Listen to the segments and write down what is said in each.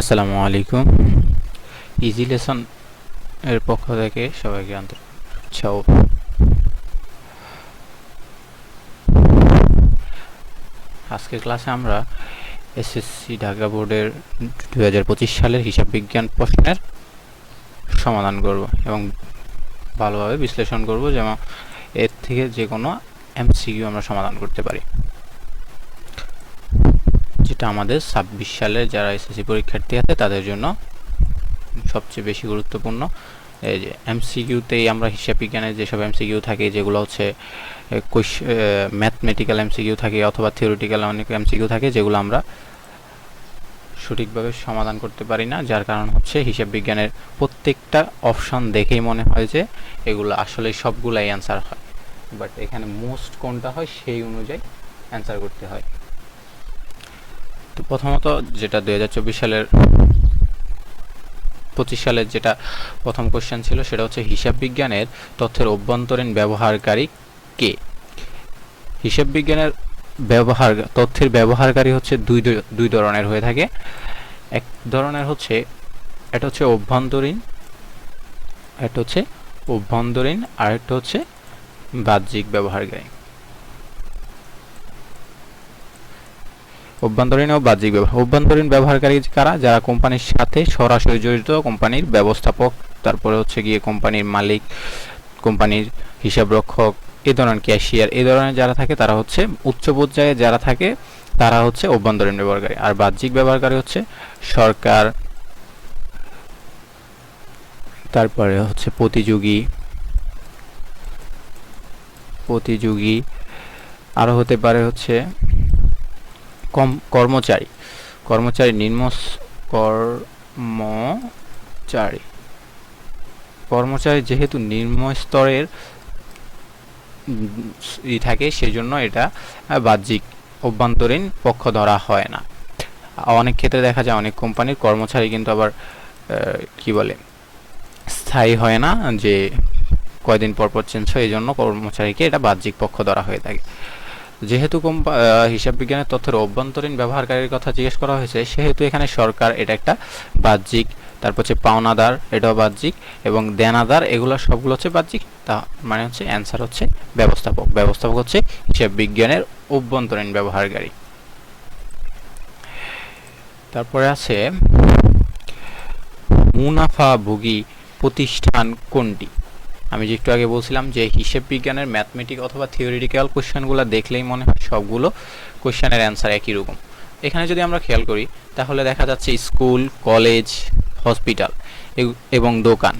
আসসালামু আলাইকুম। Easy lesson এর পক্ষ থেকে সবাইকে আন্তরিক শুভেচ্ছা ও আজকের ক্লাসে আমরা এসএসসি ঢাকা বোর্ডের 2025 সালের হিসাব বিজ্ঞান প্রশ্নের সমাধান করব এবং ভালোভাবে বিশ্লেষণ করব, যেমন এর থেকে যে কোনো এমসিকিউ আমরা সমাধান করতে পারি, যেটা আমাদের 26 সালের যারা এসএসসি পরীক্ষার্থী আছে তাদের জন্য সবচেয়ে বেশি গুরুত্বপূর্ণ। এই যে এমসিকিউতেই আমরা হিসাব বিজ্ঞানের যেসব এমসিকিউ থাকে, যেগুলো হচ্ছে ম্যাথমেটিক্যাল এমসিকিউ থাকে অথবা থিওরিটিক্যাল অনেক এমসিকিউ থাকে, যেগুলো আমরা সঠিকভাবে সমাধান করতে পারি না, যার কারণ হচ্ছে হিসাব বিজ্ঞানের প্রত্যেকটা অপশন দেখেই মনে হয় যে এগুলো আসলে সবগুলাই অ্যান্সার হয়, বাট এখানে মোস্ট কোনটা হয় সেই অনুযায়ী অ্যান্সার করতে হয়। তো প্রথমত যেটা 2024 সালের 25 সালের যেটা প্রথম কোশ্চেন ছিল, সেটা হচ্ছে হিসাব বিজ্ঞানের তথ্যের অভ্যন্তরীণ ব্যবহারকারী কে। হিসাব বিজ্ঞানের তথ্যের ব্যবহারকারী হচ্ছে দুই ধরনের হয়ে থাকে। এক ধরনের হচ্ছে এটা হচ্ছে অভ্যন্তরীণ, আর একটা হচ্ছে বাহ্যিক ব্যবহারকারী। অভ্যন্তরীণ ব্যবহারকারী কারা? যারা কোম্পানির সাথে সরাসরি জড়িত, কোম্পানির ব্যবস্থাপক, তারপরে হচ্ছে গিয়ে কোম্পানির মালিক, কোম্পানির হিসাবরক্ষক, এই ধরনের ক্যাশিয়ার, এই ধরনের যারা থাকে তারা হচ্ছে উচ্চ পর্যায়ে যারা থাকে তারা হচ্ছে অভ্যন্তরীণ ব্যবহারকারী। আর বাহ্যিক ব্যবহারকারী হচ্ছে সরকার, তারপরে হচ্ছে প্রতিযোগী আরো হতে পারে হচ্ছে কর্মচারী যেহেতু নিম্ন স্তরের থাকে, সেজন্য এটা বাহ্যিক অভ্যন্তরীণ পক্ষ ধরা হয় না। অনেক ক্ষেত্রে দেখা যায় অনেক কোম্পানির কর্মচারী কিন্তু আবার কি বলে স্থায়ী হয় না, যে কয়দিন পর চেঞ্জ হয়, এই জন্য কর্মচারীকে এটা বাহ্যিক পক্ষ ধরা হয়ে থাকে। যেহেতু হিসাব বিজ্ঞানের তথ্যের অভ্যন্তরীণ ব্যবহারকারীর কথা জিজ্ঞেস করা হয়েছে, সেহেতু এখানে সরকার এটা একটা বাহ্যিক, তারপর হচ্ছে পাওনাদার এটাও বাহ্যিক, এবং দেনাদার এগুলো সবগুলো হচ্ছে বাহ্যিক। তা মানে হচ্ছে অ্যান্সার হচ্ছে ব্যবস্থাপক হচ্ছে হিসাব বিজ্ঞানের অভ্যন্তরীণ ব্যবহারকারী। তারপরে আছে মুনাফাভোগী প্রতিষ্ঠান কোনটি। আমি যে একটু আগে বলছিলাম যে হিসাব বিজ্ঞানের ম্যাথমেটিক অথবা থিওরিটিক্যাল কোশ্চেনগুলো দেখলেই মনে হয় সবগুলো কোশ্চেনের অ্যান্সার একই রকম। এখানে যদি আমরা খেয়াল করি তাহলে দেখা যাচ্ছে স্কুল, কলেজ, হসপিটাল এবং দোকান,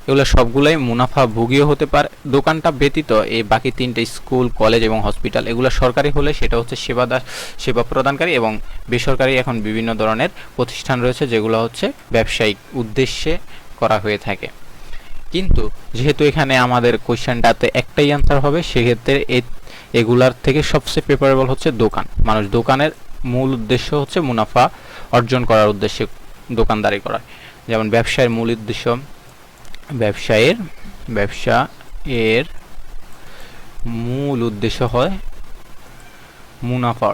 এগুলো সবগুলোই মুনাফাভোগীও হতে পারে। দোকানটা ব্যতীত এই বাকি তিনটে স্কুল, কলেজ এবং হসপিটাল এগুলো সরকারি হলে সেটা হচ্ছে সেবা প্রদানকারী, এবং বেসরকারি এখন বিভিন্ন ধরনের প্রতিষ্ঠান রয়েছে যেগুলো হচ্ছে ব্যবসায়িক উদ্দেশ্যে করা হয়ে থাকে। কিন্তু যেহেতু এখানে আমাদের কোশ্চেনটাতে একটাই অ্যান্সার হবে, সেক্ষেত্রে এগুলার থেকে সবচেয়ে প্রেফারেবল হচ্ছে দোকান। মানুষ দোকানের মূল উদ্দেশ্য হচ্ছে মুনাফা অর্জন করার উদ্দেশ্যে দোকানদারি করা। যেমন ব্যবসায়ের মূল উদ্দেশ্য, ব্যবসায়ের মূল উদ্দেশ্য হয় মুনাফা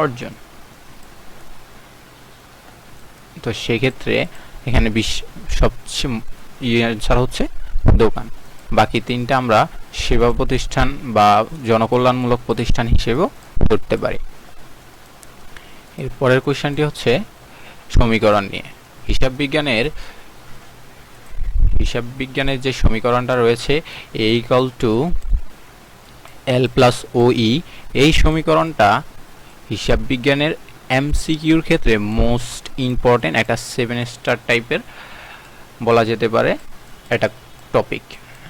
অর্জন। তো সেক্ষেত্রে এখানে সবচেয়ে অ্যান্সার হচ্ছে দোকান। বাকি তিনটা আমরা সেবা প্রতিষ্ঠান বা জনকল্যাণমূলক প্রতিষ্ঠান হিসেবেও ধরতে পারি। এর পরের কোশ্চেনটি হচ্ছে সমীকরণ নিয়ে। হিসাব বিজ্ঞানের যে সমীকরণটা রয়েছে A=L+OE, এই সমীকরণটা হিসাব বিজ্ঞানের এমসিকিউর ক্ষেত্রে মোস্ট ইম্পর্টেন্ট একটা 7 স্টার টাইপের বলা যেতে পারে একটা টপিক।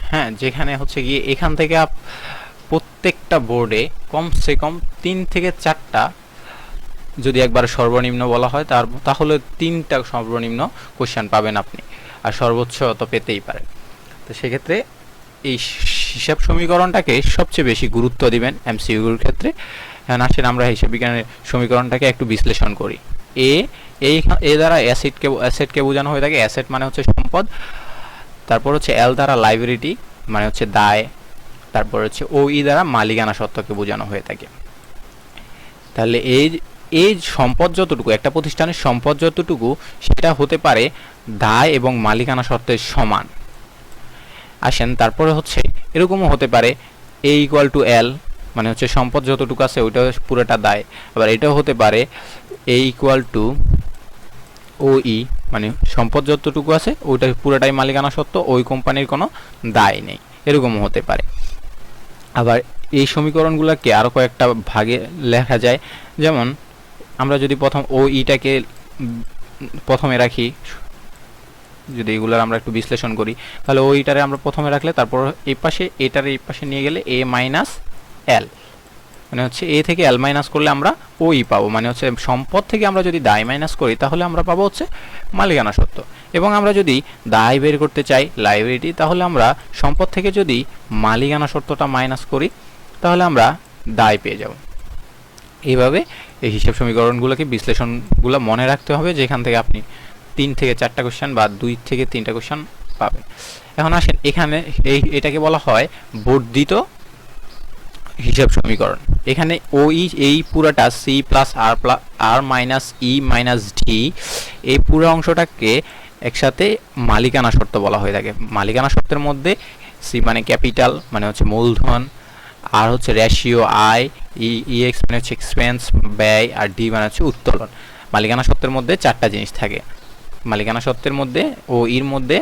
হ্যাঁ, যেখানে হচ্ছে গিয়ে এখান থেকে প্রত্যেকটা বোর্ডে কমসে কম 3 থেকে 4টা, যদি একবার সর্বনিম্ন বলা হয় তাহলে 3টা সর্বনিম্ন কোশ্চেন পাবেন আপনি, আর সর্বোচ্চ তো পেতেই পারেন। তো সেক্ষেত্রে এই হিসাব সমীকরণটাকে সবচেয়ে বেশি গুরুত্ব দিবেন এমসিকিউর ক্ষেত্রে। এখন আসেন আমরা হিসাব বিজ্ঞানের সমীকরণটাকে একটু বিশ্লেষণ করি। এ দ্বারা অ্যাসেটকে বোঝানো হয়ে থাকে, অ্যাসেট মানে হচ্ছে সম্পদ। তারপর হচ্ছে এল দ্বারা লাইবিলিটি মানে হচ্ছে দায়। তারপর হচ্ছে OE দ্বারা মালিকানা সত্ত্বকে বোঝানো হয়ে থাকে। তাহলে এই এই সম্পদ যতটুকু, একটা প্রতিষ্ঠানের সম্পদ যতটুকু, সেটা হতে পারে দায় এবং মালিকানা সত্ত্বের সমান। আসেন তারপরে হচ্ছে এরকমও হতে পারে এ ইকুয়াল টু এল, মানে হচ্ছে সম্পদ যতটুকু আছে ওইটা পুরোটা দায়। আবার এটাও হতে পারে এ ইকুয়াল টু ও ই, মানে সম্পদ যতটুকু আছে ওইটা পুরোটাই মালিকানা সত্ত্ব, ওই কোম্পানির কোনো দায় নেই, এরকমও হতে পারে। আবার এই সমীকরণগুলোকে আরও কয়েকটা ভাগে লেখা যায়, যেমন আমরা যদি প্রথম ও ইটাকে প্রথমে রাখি, যদি এগুলোর আমরা একটু বিশ্লেষণ করি, তাহলে ও ইটারে আমরা প্রথমে রাখলে তারপর এই পাশে এটারে এই পাশে নিয়ে গেলে এ মাইনাস এল, মানে হচ্ছে এ থেকে এল মাইনাস করলে আমরা ও ই পাবো, মানে হচ্ছে সম্পদ থেকে আমরা যদি দায় মাইনাস করি তাহলে আমরা পাবো হচ্ছে মালিকানা সত্ত্ব। এবং আমরা যদি দায় বের করতে চাই লাইবিলিটি, তাহলে আমরা সম্পদ থেকে যদি মালিকানা সত্ত্বটা মাইনাস করি তাহলে আমরা দায় পেয়ে যাব। এইভাবে এই হিসাব সমীকরণগুলোকে বিশ্লেষণগুলো মনে রাখতে হবে, যেখান থেকে আপনি 3 থেকে 4টা কোশ্চেন বা 2 থেকে 3টা কোশ্চেন পাবেন। এখন আসেন এখানে এটাকে বলা হয় বর্ধিত হিসাব সমীকরণ। এখানে এই পুরাটা C plus R minus E minus D, এই পুরো অংশটাকে একসাথে মালিকানা শর্ত বলা হয়ে থাকে। মালিকানা শর্তের মধ্যে সি মানে ক্যাপিটাল, মানে হচ্ছে মূলধন, আর হচ্ছে রেশিও আয়, ইএক্স মানে হচ্ছে এক্সপেন্স ব্যয়, আর ডি মানে হচ্ছে উত্তোলন। মালিকানা সত্ত্বের মধ্যে 4টা জিনিস থাকে। মালিকানা সত্ত্বের মধ্যে ও এর মধ্যে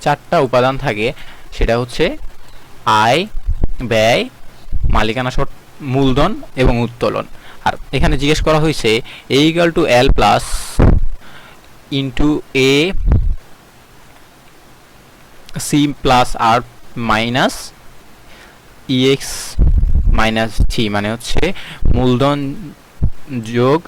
4টা উপাদান থাকে, সেটা হচ্ছে আয়, ব্যয়, মালিকানা সত্ত্ব, মূলধন এবং উত্তোলন। আর এখানে জিজ্ঞেস করা হয়েছে A equal to L plus into A C plus R minus E X minus G, মানে হচ্ছে মূলধন যোগ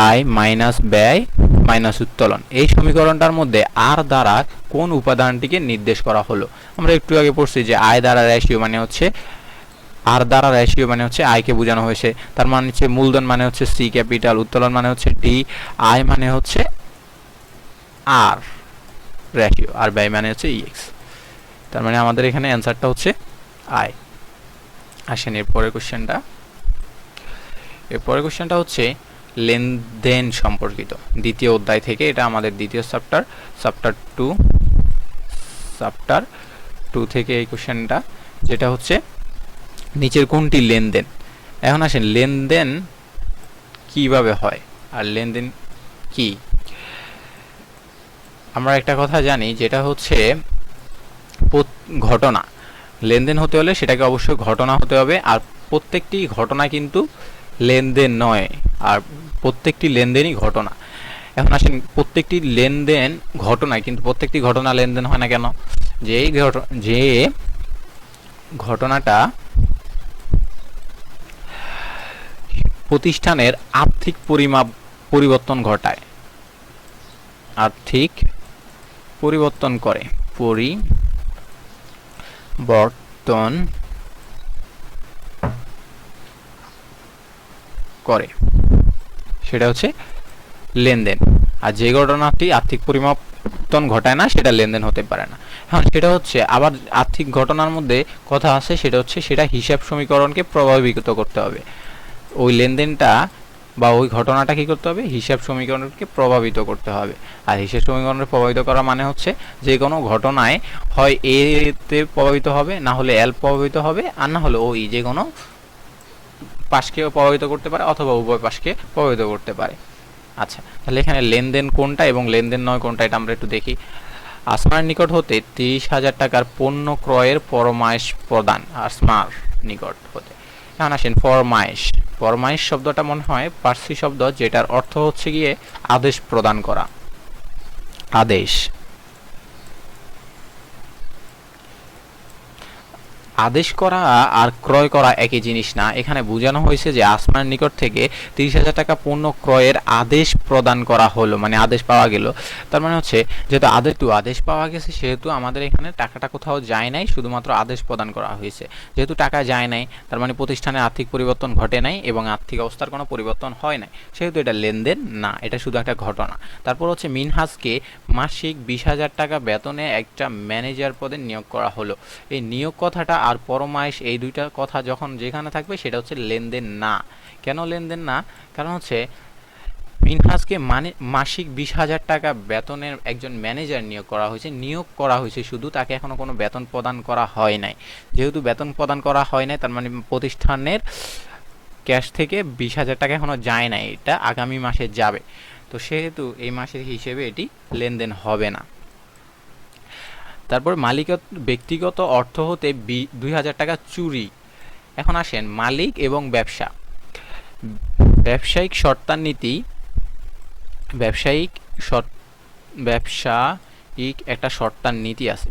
আয় মাইনাস ব্যয় মাইনাস উত্তোলন। এই সমীকরণটার মধ্যে আর দ্বারা কোন উপাদানটিকে নির্দেশ করা হলো? আমরা একটু আগে পড়ছি যে আয় দ্বারা রেশিও মানে হচ্ছে আর দ্বারা রেশিও মানে হচ্ছে আয়কে বোঝানো হয়েছে, তার মানে হচ্ছে মূলধন মানে হচ্ছে সি ক্যাপিটাল, উত্তোলন মানে হচ্ছে ডি, আয় মানে হচ্ছে আর রেশিও, আর ব্যয় মানে হচ্ছে ইএক্স। তার মানে আমাদের এখানে অ্যান্সারটা হচ্ছে আয়। আসেন এরপরের কোশ্চেনটা। এরপরের কোশ্চেনটা হচ্ছে লেনদেন সম্পর্কিত, দ্বিতীয় অধ্যায় থেকে। এটা আমাদের দ্বিতীয় চ্যাপ্টার 2 থেকে এই কোশ্চেনটা, যেটা হচ্ছে নিচের কোনটি লেনদেন। এখন আসেন লেনদেন কিভাবে হয় আর লেনদেন কি। আমরা একটা কথা জানি, যেটা হচ্ছে ঘটনা। লেনদেন হতে হলে সেটাকে অবশ্যই ঘটনা হতে হবে, আর প্রত্যেকটি ঘটনা কিন্তু লেনদেন নয়, আর প্রত্যেকটি লেনদেনই ঘটনা। এখন আসেন প্রত্যেকটি লেনদেন ঘটনায়, কিন্তু প্রত্যেকটি ঘটনা লেনদেন হয় না কেন? যে ঘটনাটা প্রতিষ্ঠানের আর্থিক পরিবর্তন ঘটায়, আর্থিক পরিবর্তন করে, পরিবর্তন করে, সেটা হচ্ছে লেনদেন। আর যে ঘটনাটি আর্থিক পরিবর্তন ঘটায় না সেটা লেনদেন হতে পারে না। এখন সেটা হচ্ছে আবার আর্থিক ঘটনার মধ্যে কথা আছে, সেটা হচ্ছে সেটা হিসাব সমীকরণকে প্রভাবিত করতে হবে। ওই লেনদেনটা বা ওই ঘটনাটা কি করতে হবে? হিসাব সমীকরণকে প্রভাবিত করতে হবে। আর হিসাব সমীকরণকে প্রভাবিত করা মানে হচ্ছে যে কোনো ঘটনায় হয় এ তে প্রভাবিত হবে, না হলে এল প্রভাবিত হবে, আর না হলে ওই যে কোনো পাশকে প্রভাবিত করতে পারে, অথবা উভয় পাশকে প্রভাবিত করতে পারে। আচ্ছা, তাহলে এখানে লেনদেন কোনটা এবং লেনদেন নয় কোনটা, এটা আমরা একটু দেখি। আসমার নিকট হতে 30,000 টাকার পণ্য ক্রয়ের ফরমাইশ প্রদান, আসমার নিকট হতে। এখন আসেন ফরমাইশ। ফরমাইশ শব্দটা মনে হয় পার্সি শব্দ, যেটার অর্থ হচ্ছে গিয়ে আদেশ প্রদান করা। আদেশ, আদেশ করা আর ক্রয় করা একই জিনিস না। এখানে বোঝানো হয়েছে যে আসমার নিকট থেকে 30,000 টাকা পণ্য ক্রয়ের আদেশ প্রদান করা হলো, মানে আদেশ পাওয়া গেল। তার মানে হচ্ছে যেহেতু আদেশ পাওয়া গেছে, সেহেতু আমাদের এখানে টাকাটা কোথাও যায় নাই, শুধুমাত্র আদেশ প্রদান করা হয়েছে। যেহেতু টাকা যায় নাই, তার মানে প্রতিষ্ঠানের আর্থিক পরিবর্তন ঘটে নাই এবং আর্থিক অবস্থার কোনো পরিবর্তন হয় নাই, সেহেতু এটা লেনদেন না, এটা শুধু একটা ঘটনা। তারপর হচ্ছে মিনহাজকে মাসিক 20,000 টাকা বেতনে একটা ম্যানেজার পদে নিয়োগ করা হলো। এই নিয়োগ কথাটা আর পরমায়েশ এই দুইটা কথা যখন যেখানে থাকবে সেটা হচ্ছে লেনদেন না। কেন লেনদেন না? কারণ হচ্ছে মিনহাজকে মাসিক 20,000 টাকা বেতনের একজন ম্যানেজার নিয়োগ করা হয়েছে শুধু, তাকে এখনো কোনো বেতন প্রদান করা হয় নাই। যেহেতু বেতন প্রদান করা হয় নাই, তার মানে প্রতিষ্ঠানের ক্যাশ থেকে 20,000 টাকা এখনো যায় নাই, এটা আগামী মাসে যাবে। তো সেহেতু এই মাসের হিসেবে এটি লেনদেন হবে না। তারপর ব্যক্তিগত অর্থ হতে 2,000 টাকা চুরি। এখন আসেন মালিক এবং ব্যবসা। ব্যবসায়িক শর্তানীতি, ব্যবসায়িক একটা শর্তানীতি আছে।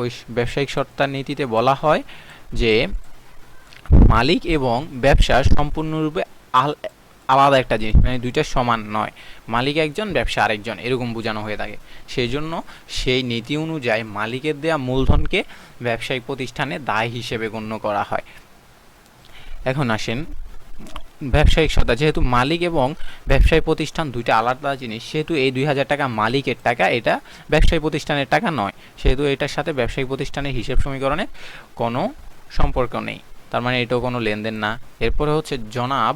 ওই ব্যবসায়িক শর্তানীতিতে বলা হয় যে মালিক এবং ব্যবসা সম্পূর্ণরূপে আলাদা একটা জিনিস, মানে দুইটা সমান নয়। মালিক একজন, ব্যবসা আরেকজন, এরকম বোঝানো হয়ে থাকে। সেই জন্য সেই নীতি অনুযায়ী মালিকের দেয়া মূলধনকে ব্যবসায়িক প্রতিষ্ঠানে দায় হিসেবে গণ্য করা হয়। এখন আসেন ব্যবসায়িক সত্তা। যেহেতু মালিক এবং ব্যবসায়ী প্রতিষ্ঠান দুইটা আলাদা জিনিস, সেহেতু এই 2,000 টাকা মালিকের টাকা, এটা ব্যবসায়ী প্রতিষ্ঠানের টাকা নয়। সেহেতু এটার সাথে ব্যবসায়িক প্রতিষ্ঠানের হিসাব সমীকরণে কোনো সম্পর্ক নেই, তার মানে এটাও কোনো লেনদেন না। এরপরে হচ্ছে জনাব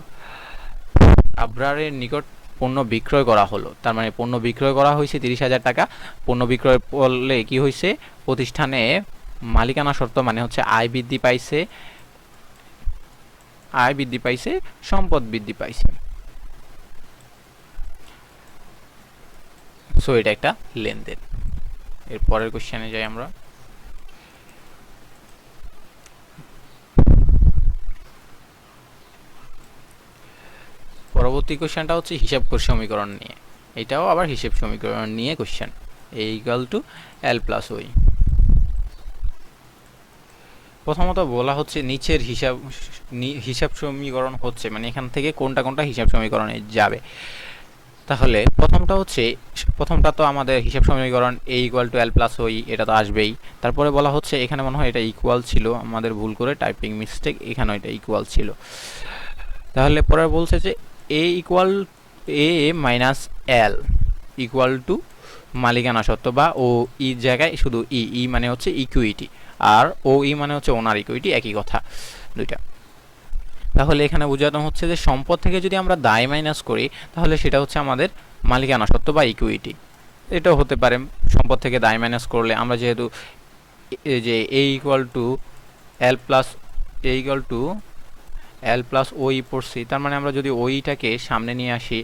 আবরারের নিকট পণ্য বিক্রয় করা হলো, তার মানে পণ্য বিক্রয় করা হয়েছে 30,000 টাকা। পণ্য বিক্রয় করলে কি হয়েছে? প্রতিষ্ঠানে মালিকানা শর্ত মানে হচ্ছে আয় বৃদ্ধি পাইছে, সম্পদ বৃদ্ধি পাইছে। সো এটা একটা লেনদেন। এর পরের কোশ্চেনে যাই আমরা। পরবর্তী কোশ্চেনটা হচ্ছে হিসাব সমীকরণ নিয়ে। এটাও আবার হিসাব সমীকরণ নিয়ে কোশ্চেন। a = l+y। প্রথমত বলা হচ্ছে নিচের হিসাব সমীকরণ হচ্ছে, মানে এখান থেকে কোনটা কোনটা হিসাব সমীকরণে যাবে। তাহলে প্রথমটা তো আমাদের হিসাব সমীকরণ a = l+y, এটা তো আসবেই। তারপরে বলা হচ্ছে এখানে মনে হয় এটা ইকুয়াল ছিল, আমাদের ভুল করে টাইপিং মিস্টেক, এখানে এটা ইকুয়াল ছিল। তাহলে পরে বলছে যে a - l = মালিকানা সত্ত্ব, বা ও ই জায়গায় শুধু ই মানে হচ্ছে ইকুইটি, আর ও ই মানে হচ্ছে ওনার ইকুইটি, একই কথা দুইটা। তাহলে এখানে বোঝানো হচ্ছে যে সম্পদ থেকে যদি আমরা দায় মাইনাস করি তাহলে সেটা হচ্ছে আমাদের মালিকানা সত্ত্ব বা ইকুইটি। এটাও হতে পারে সম্পদ থেকে দায় মাইনাস করলে, আমরা যেহেতু যে a = l+o পড়ছি, তার মানে আমরা যদি ওইটাকে সামনে নিয়ে আসি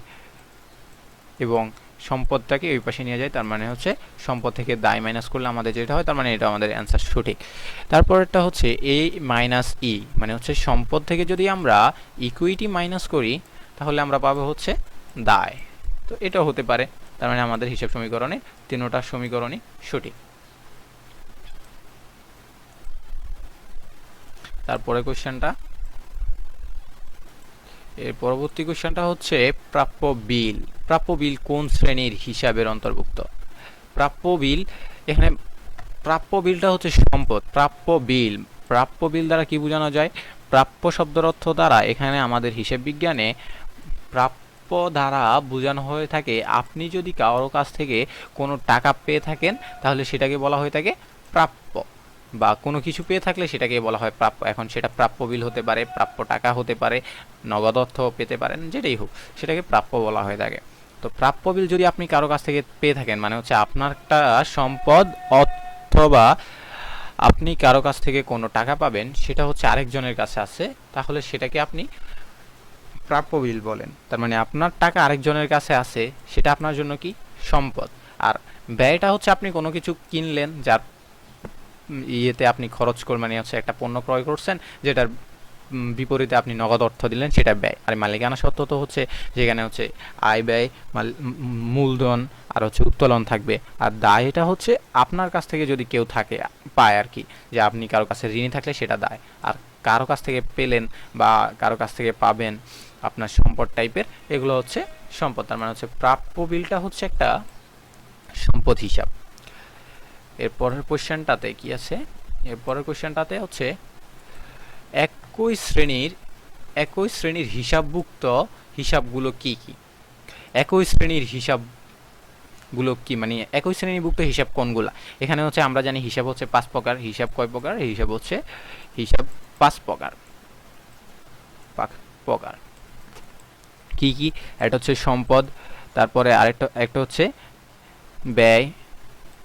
এবং সম্পদটাকে ওই পাশে নিয়ে যাই, তার মানে হচ্ছে সম্পদ থেকে দায় মাইনাস করলে আমাদের যেটা হয়, তার মানে এটা আমাদের অ্যান্সার সঠিক। তারপরটা হচ্ছে a - e, মানে হচ্ছে সম্পদ থেকে যদি আমরা ইকুইটি মাইনাস করি তাহলে আমরা পাবো হচ্ছে দায়। তো এটাও হতে পারে, তার মানে আমাদের হিসাব সমীকরণে তিনটা সমীকরণই সঠিক। তারপরে কোশ্চেনটা, এর পরবর্তী কোশ্চেনটা হচ্ছে প্রাপ্য বিল কোন শ্রেণীর হিসাবের অন্তর্ভুক্ত? এখানে প্রাপ্য বিলটা হচ্ছে সম্পদ। প্রাপ্য বিল দ্বারা কি বোঝানো যায়? প্রাপ্য শব্দের অর্থ দ্বারা এখানে আমাদের হিসাব বিজ্ঞানে প্রাপ্য দ্বারা বোঝানো হয়ে থাকে, আপনি যদি কারো কাছ থেকে কোনো টাকা পেয়ে থাকেন তাহলে সেটাকে বলা হয়ে থাকে প্রাপ্য, বা কোনো কিছু পেয়ে থাকলে সেটাকে বলা হয় প্রাপ্য। এখন সেটা প্রাপ্য বিল হতে পারে, প্রাপ্য টাকা হতে পারে, নগদ অর্থ পেতে পারেন, যেটাই হোক সেটাকে প্রাপ্য বলা হয়ে থাকে। তো প্রাপ্য বিল যদি আপনি কারো কাছ থেকে পেয়ে থাকেন মানে হচ্ছে আপনার একটা সম্পদ, অথবা আপনি কারো কাছ থেকে কোনো টাকা পাবেন সেটা হচ্ছে আরেকজনের কাছে আছে, তাহলে সেটাকে আপনি প্রাপ্য বিল বলেন। তার মানে আপনার টাকা আরেকজনের কাছে আছে, সেটা আপনার জন্য কি সম্পদ। আর ব্যয়টা হচ্ছে আপনি কোনো কিছু কিনলেন, যার ইয়েতে আপনি খরচ করে, মানে হচ্ছে একটা পণ্য ক্রয় করছেন যেটার বিপরীতে আপনি নগদ অর্থ দিলেন, সেটা ব্যয়। আর মালিকানা সত্ত্ব তো হচ্ছে যেখানে হচ্ছে আয় ব্যয়, মূলধন আর হচ্ছে উত্তোলন থাকবে। আর দায় এটা হচ্ছে আপনার কাছ থেকে যদি কেউ পায় আর কি, যে আপনি কারো কাছে ঋণী থাকলে সেটা দায়। আর কারো কাছ থেকে পেলেন বা কারো কাছ থেকে পাবেন আপনার সম্পদ টাইপের, এগুলো হচ্ছে সম্পদ। তার মানে হচ্ছে প্রাপ্য বিলটা হচ্ছে একটা সম্পদ হিসাব। এরপরের কোশ্চেনটাতে কি আছে? এরপরের কোশ্চেনটাতে হচ্ছে একই শ্রেণীর হিসাবভুক্ত হিসাবগুলো কি কি? একই শ্রেণীর হিসাব গুলো কি, মানে একই শ্রেণীভুক্ত হিসাব কোনগুলা? এখানে হচ্ছে আমরা জানি হিসাব হচ্ছে 5 প্রকার। হিসাব কয় প্রকার? হিসাব হচ্ছে 5 প্রকার। প্রকার কি কি? এটা হচ্ছে সম্পদ, তারপরে একটা হচ্ছে ব্যয়,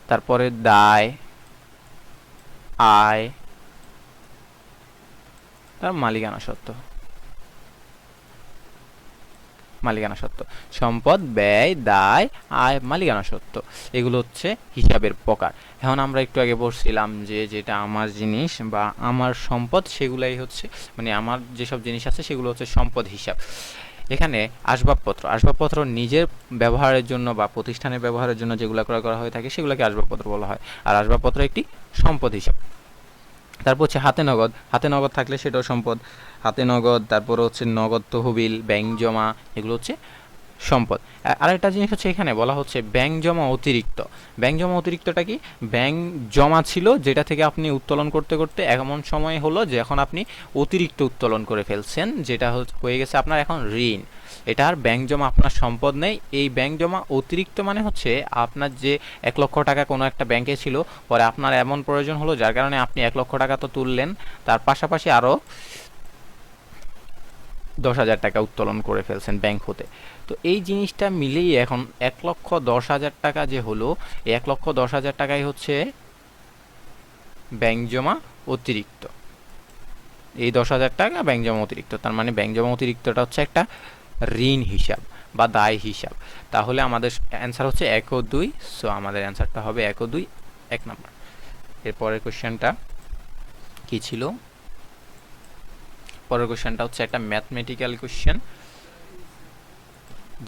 তারপরে দায়, আয়, তার মালিকানা সত্ত্ব। সম্পদ, ব্যয়, দায়, আয়, মালিকানা সত্ত্ব, এগুলো হচ্ছে হিসাবের প্রকার। এখন আমরা একটু আগে বলছিলাম যে যেটা আমার জিনিস বা আমার সম্পদ সেগুলাই হচ্ছে, মানে আমার যেসব জিনিস আছে সেগুলো হচ্ছে সম্পদ হিসাব। এখানে আসবাবপত্র নিজের ব্যবহারের জন্য বা প্রতিষ্ঠানের ব্যবহারের জন্য যেগুলো ক্রয় করা হয়ে থাকে সেগুলোকে আসবাবপত্র বলা হয়, আর আসবাবপত্র একটি সম্পদ হিসাব। তারপর হচ্ছে হাতে নগদ থাকলে সেটাও সম্পদ। হাতে নগদ, তারপর হচ্ছে নগদ তহবিল, ব্যাংক জমা, এগুলো হচ্ছে সম্পদ। আরেকটা জিনিস হচ্ছে এখানে বলা হচ্ছে ব্যাংক জমা অতিরিক্ত। ব্যাংক জমা অতিরিক্তটা কি? ব্যাংক জমা ছিল যেটা থেকে আপনি উত্তোলন করতে করতে এমন সময় হলো যে এখন আপনি অতিরিক্ত উত্তোলন করে ফেলছেন, যেটা হয়ে গেছে আপনার এখন ঋণ। এটা আর ব্যাংক জমা আপনার সম্পদ নেই। এই ব্যাংক জমা অতিরিক্ত মানে হচ্ছে আপনার যে 1 লক্ষ টাকা কোনো একটা ব্যাংকে ছিল, পরে আপনার এমন প্রয়োজন হলো যার কারণে আপনি 1 লক্ষ টাকা তো তুললেন, তার পাশাপাশি আরও 10,000 টাকা উত্তোলন করে ফেলছেন ব্যাংক হতে। তো এই জিনিসটা মিলেই এখন 1,10,000 টাকা যে হলো, এই 1,10,000 টাকাই হচ্ছে ব্যাংক জমা অতিরিক্ত। এই 10,000 টাকা ব্যাংক জমা অতিরিক্ত, তার মানে ব্যাংক জমা অতিরিক্তটা হচ্ছে একটা ঋণ হিসাব বা দায় হিসাব। তাহলে আমাদের অ্যান্সার হচ্ছে 1 ও 2। সো আমাদের অ্যান্সারটা হবে 1 ও 2, 1 নাম্বার। এরপরের কোশ্চেনটা কি ছিল? পরের কোশ্চেনটা হচ্ছে একটা ম্যাথমেটিক্যাল কোশ্চেন,